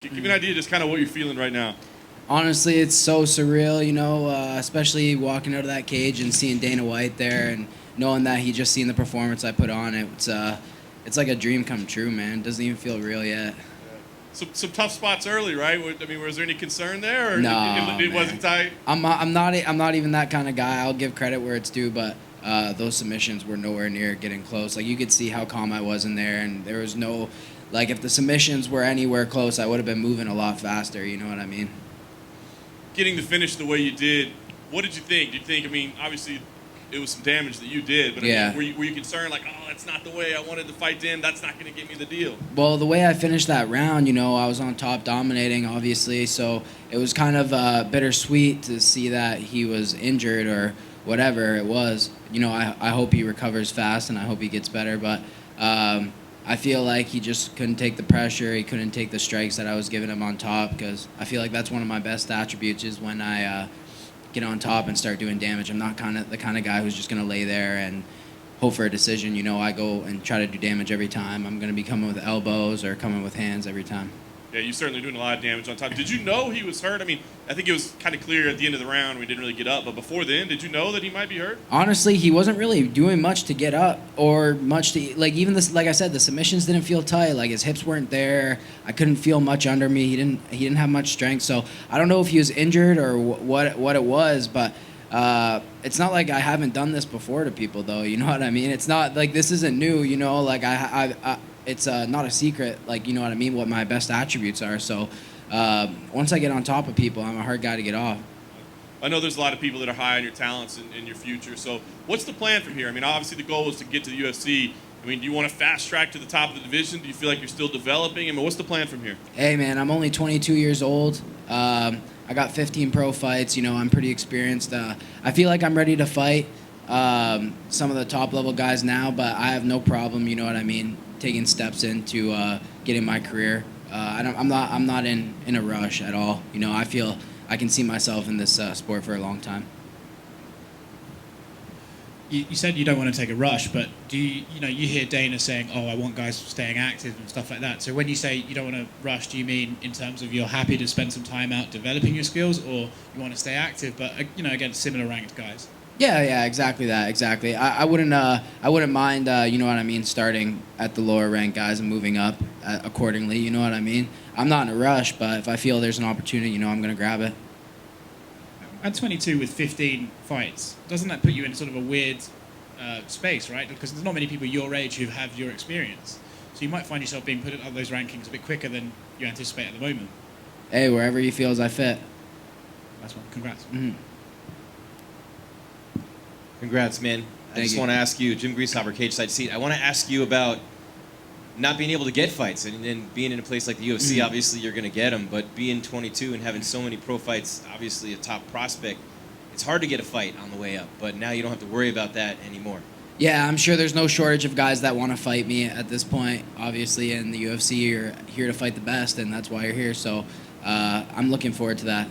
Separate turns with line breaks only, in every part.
Give me an idea just kind of what you're feeling right now.
Honestly, it's so surreal, especially walking out of that cage and seeing Dana White there and knowing that he just seen the performance I put on. It's like a dream come true, man. It doesn't even feel real yet.
Some tough spots early, right? I mean, was there any concern there, or
No,
it wasn't tight?
I'm not even that kind of guy. I'll give credit where it's due, but those submissions were nowhere near getting close. Like, you could see how calm I was in there, and there was no, like, if the submissions were anywhere close, I would have been moving a lot faster. You know what I mean?
Getting to finish the way you did, what did you think? Did you think, I mean, obviously it was some damage that you did, but
yeah.
I mean, were you concerned, like, oh, that's not the way I wanted the fight to end, that's not going to get me the deal?
Well, the way I finished that round, I was on top dominating, obviously, so it was kind of bittersweet to see that he was injured or whatever it was. I hope he recovers fast and I hope he gets better, but I feel like he just couldn't take the pressure. He couldn't take the strikes that I was giving him on top, because I feel like that's one of my best attributes is when I get on top and start doing damage. I'm not the kind of guy who's just going to lay there and hope for a decision. I go and try to do damage every time. I'm going to be coming with elbows or coming with hands every time.
Yeah, you're certainly doing a lot of damage on top. Did you know he was hurt? I mean, I think it was kind of clear at the end of the round we didn't really get up, but before then, did you know that he might be hurt?
Honestly, he wasn't really doing much to get up or much to, like, even this, like I said, the submissions didn't feel tight. Like, his hips weren't there. I couldn't feel much under me. He didn't have much strength. So I don't know if he was injured or what it was, but it's not like I haven't done this before to people, though. You know what I mean? It's not like this isn't new. Like it's not a secret, like, you know what I mean, what my best attributes are. So once I get on top of people, I'm a hard guy to get off.
I know there's a lot of people that are high on your talents and your future. So what's the plan from here? I mean, obviously the goal is to get to the UFC. I mean, do you want to fast track to the top of the division? Do you feel like you're still developing? I mean, what's the plan from here?
Hey, man, I'm only 22 years old. I got 15 pro fights. I'm pretty experienced. I feel like I'm ready to fight some of the top level guys now, but I have no problem, you know what I mean, taking steps into getting my career. I'm not in a rush at all. I feel I can see myself in this sport for a long time.
You said you don't want to take a rush, but do you hear Dana saying, "Oh, I want guys staying active and stuff like that." So when you say you don't want to rush, do you mean in terms of you're happy to spend some time out developing your skills, or you want to stay active, but against similar ranked guys?
Yeah, exactly that, exactly. I wouldn't mind, you know what I mean, starting at the lower ranked guys and moving up accordingly. You know what I mean? I'm not in a rush, but if I feel there's an opportunity, I'm gonna grab it.
At 22 with 15 fights, doesn't that put you in sort of a weird space, right? Because there's not many people your age who have your experience. So you might find yourself being put up those rankings a bit quicker than you anticipate at the moment.
Hey, wherever he feels I fit.
That's one. Congrats.
Mm-hmm.
Congrats, man. I just want to ask you, Jim Greashopper, Cage Side Seat, I want to ask you about not being able to get fights and being in a place like the UFC.
Mm-hmm.
Obviously you're going to get them, but being 22 and having so many pro fights, obviously a top prospect, it's hard to get a fight on the way up, but now you don't have to worry about that anymore.
Yeah, I'm sure there's no shortage of guys that want to fight me at this point. Obviously, in the UFC, you're here to fight the best, and that's why you're here. So I'm looking forward to that.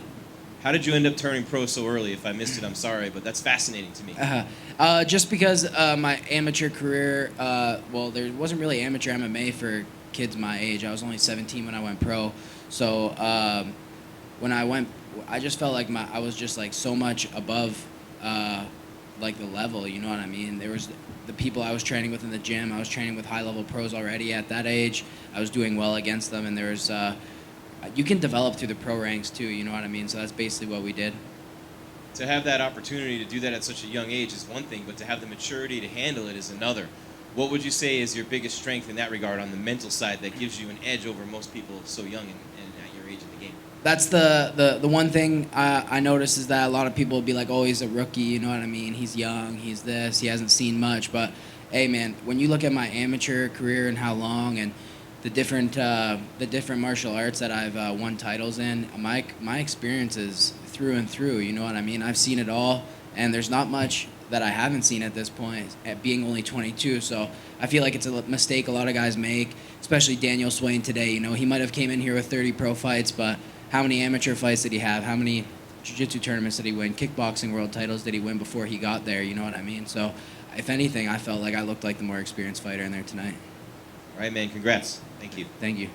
How did you end up turning pro so early? If I missed it, I'm sorry, but that's fascinating to me.
Just because my amateur career, there wasn't really amateur MMA for kids my age. I was only 17 when I went pro. So when I went, I just felt like I was just like so much above like the level, you know what I mean? There was the people I was training with in the gym. I was training with high-level pros already at that age. I was doing well against them, and there was you can develop through the pro ranks too, you know what I mean? So that's basically what we did.
To have that opportunity to do that at such a young age is one thing, but to have the maturity to handle it is another. What would you say is your biggest strength in that regard on the mental side that gives you an edge over most people so young and at your age in the game?
That's the one thing I notice is that a lot of people will be like, oh, he's a rookie, you know what I mean? He's young, he's this, he hasn't seen much. But, hey, man, when you look at my amateur career and how long and the different martial arts that I've won titles in, my experience is through and through, you know what I mean? I've seen it all, and there's not much that I haven't seen at this point, at being only 22. So I feel like it's a mistake a lot of guys make, especially Daniel Swain today. He might have came in here with 30 pro fights, but how many amateur fights did he have? How many jiu-jitsu tournaments did he win? Kickboxing world titles did he win before he got there? You know what I mean? So if anything, I felt like I looked like the more experienced fighter in there tonight.
All right, man. Congrats. Thank you.
Thank you.